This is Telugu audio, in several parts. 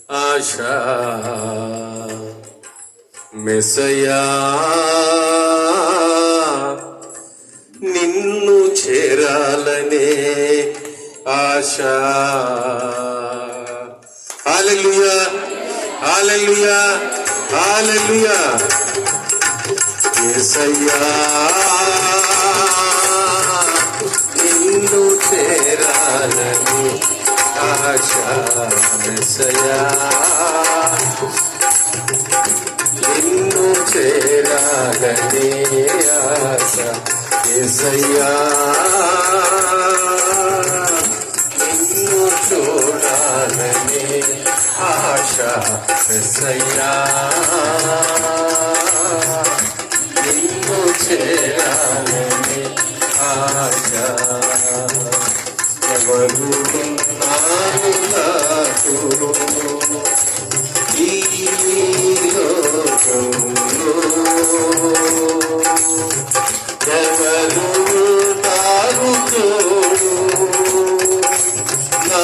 ఆశ మెస్సయా నిన్ను చేరాలనే ఆశ. హల్లెలూయా హల్లెలూయా హల్లెలూయా. యేసయ్యా నిన్ను చేరాలని ఆశ మెస్సయా నిన్ను చేరాలని ఆశ. యేసయ్యా నిన్ను చూడాలని ఆశ మెస్సయా నిన్ను చేరాలని ఆశ. ఎవరు ఉన్నారు నాకు ఈ లోకంలో, ఎవరు ఉన్నారు తోడు నా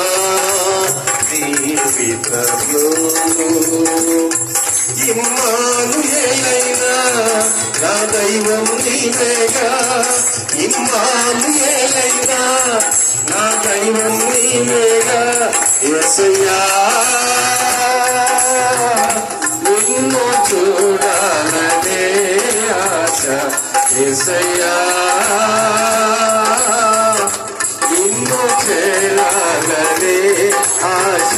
జీవితంలో. ఇమ్మానుయేలైనా నా దైవం నీవేగా, ఇమ్మానుయేలైనా నా దైవం నీవేగా. యేసయ్యా నిన్ను చూడాలనే ఆశ. యేసయ్యా నిన్ను చేరాలనే ఆశ.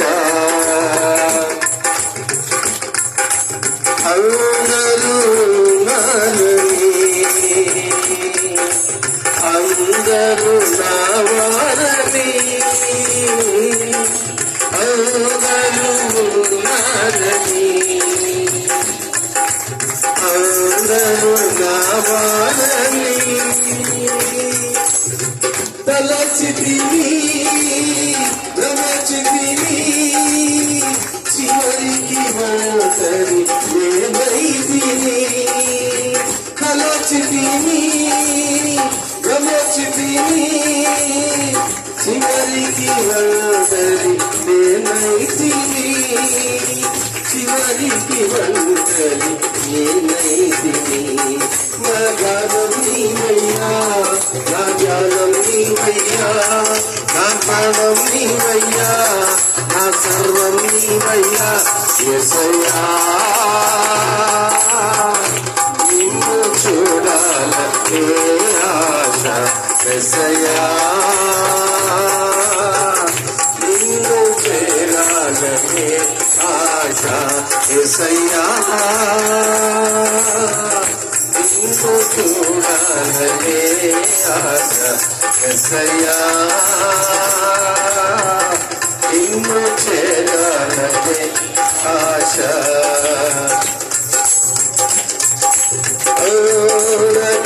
అందరూ నాలని, అందరూ నా వారని, అందరూ నాలని, అందరూ నా వారని. తలచితిని భ్రమచితిని చివరికి ఒంటరి నేనైతిని. తలచితిని భ్రమచితిని చివరికి ఒంటరి నేనైతిని. చివరికి ఒంటరి నేనైతిని. నా గానం నీవయ్యా, నా జ్ఞానం నీవయ్యా, నా ప్రాణం నీవయ్యా, నా సర్వం నీవయ్యా. యేసయ్యా నిన్ను చూడాలనే ఆశ. యేసయ్యా నిన్ను చేరాలనే ఆశ. యేసయ్యా నిన్ను చూడాలనే ఆశ. యేసయ్యా నిన్ను చేరాలనే ఆశ.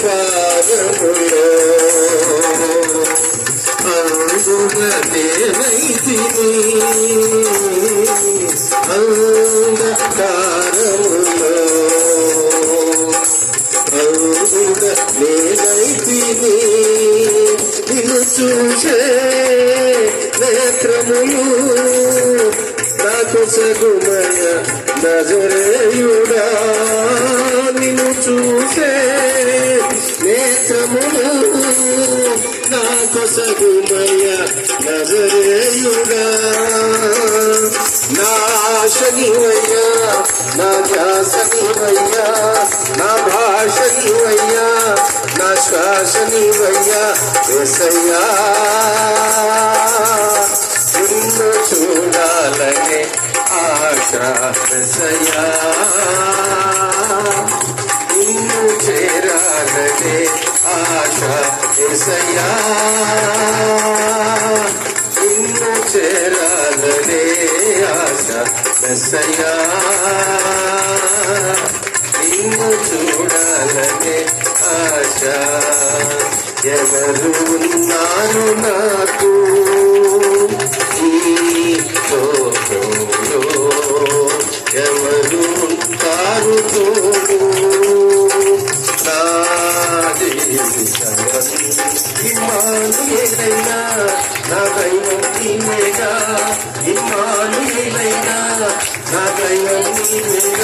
అంధకారములో అందుగనేనైతిని, అంధకారములో అందుగనేనైతిని. నిన్ను చూసే నేత్రములు నాకు సగుమయ నజరేయుడా. నిన్ను చూసే నేత్రములు నాకు సగుమయ నజరేయుడా. నా ఆశ నీవయ్యా, నా ధ్యాస నీవయ్యా, నా భాష నీవయ్యా, నా శ్వాస నీవయ్యా. యేసయ్యా నిన్ను చూడాలనే ఆశ. యేసయ్యా నిన్ను చేరాలనే ఆశ. యేసయ్యా నిన్ను చేరాలనే ఆశ. యేసయ్యా నిన్ను చూడాలనే ఆశ. ఎవరు ఉన్నారు నాకు ఈ లోకంలో, ఎవరు ఉంటారు తోడు నా జీవితంలో. ఇమ్మానుయేలైనా నా దైవం నీవేగా, ఇమ్మానుయేలైనా హృదయం మీద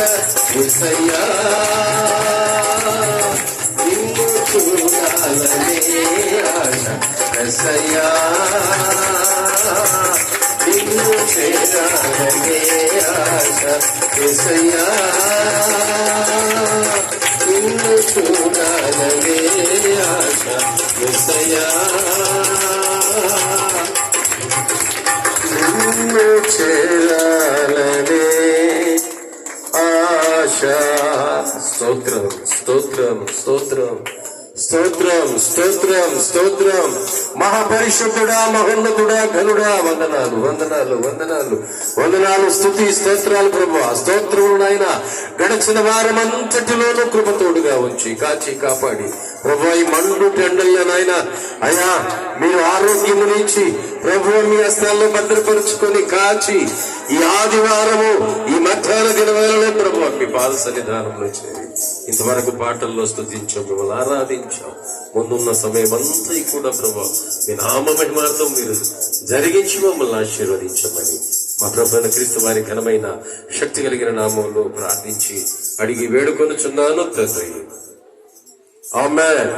యేసయ్యా నిన్ను చూడాలనే ఆశ యేసయ్యా నిన్ను చేరాలనే ఆశ యేసయ్యా నిన్ను చూడాలనే ఆశ యేసయ్యా నిన్ను చేరాలనే ఆశ. స్తోత్రం స్తోత్రం స్తోత్రం స్తోత్రం స్తోత్రం స్తోత్రం. మహాపరిశుద్ధుడా, మహోన్నతుడా, ఘనుడా, వందనాలు వందనాలు వందనాలు వందనాలు. స్తుతి స్తోత్రాలు ప్రభువా. స్తోత్రములు నాయన. గడిచిన వారమంతటిలోనూ కృపతోడుగా ఉంచి కాచి కాపాడి ప్రభువా ఈ మండు టెండల్లో నాయన అయ్యా మీరు ఆరోగ్యమునిచ్చి ప్రభువు మీ హస్తాల్లో భద్రపరుచుకొని కాచి ఈ ఆదివారము ఈ మధ్యాహ్న దినవేళలో ప్రభువా మీ పాద సన్నిధానంలో చేరి ఇంతవరకు పాటల్లో స్తుతించాం, మిమ్మల్ని ఆరాధించాం. ముందున్న సమయం అంతా కూడా ప్రభువా మీ నామ మహిమార్థం మీరు జరిగించి మమ్మల్ని ఆశీర్వదించమని మా ప్రభువైన క్రీస్తు వారి ఘనమైన శక్తి కలిగిన నామంలో ప్రార్థించి అడిగి వేడుకొనుచున్నాను తండ్రి. ఆమేన్.